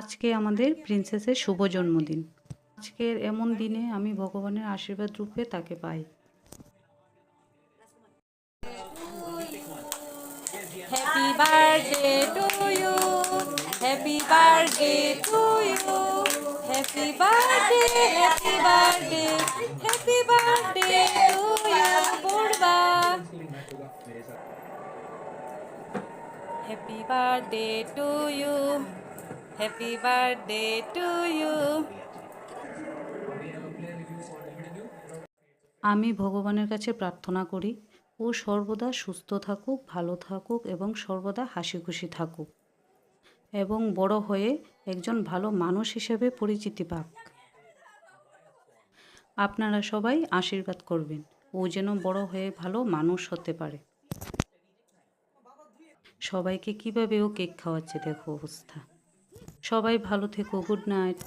আজকে আমাদের প্রিন্সেসের শুভ জন্মদিন। আজকের এমন দিনে আমি ভগবানের আশীর্বাদ রূপে তাকে পাই। Happy birthday to you, happy birthday to you, happy birthday, happy birthday, happy birthday to you Purba. Happy birthday to you, happy birthday to you. আমি ভগবানের কাছে প্রার্থনা করি ও সর্বদা সুস্থ থাকুক, ভালো থাকুক এবং সর্বদা হাসি খুশি থাকুক এবং বড় হয়ে একজন ভালো মানুষ হিসেবে পরিচিতি পাক। আপনারা সবাই আশীর্বাদ করবেন ও যেন বড় হয়ে ভালো মানুষ হতে পারে। সবাইকে কিভাবে ও কেক খাওয়াচ্ছে দেখো অবস্থা। সবাই ভালো থেকো। Good night.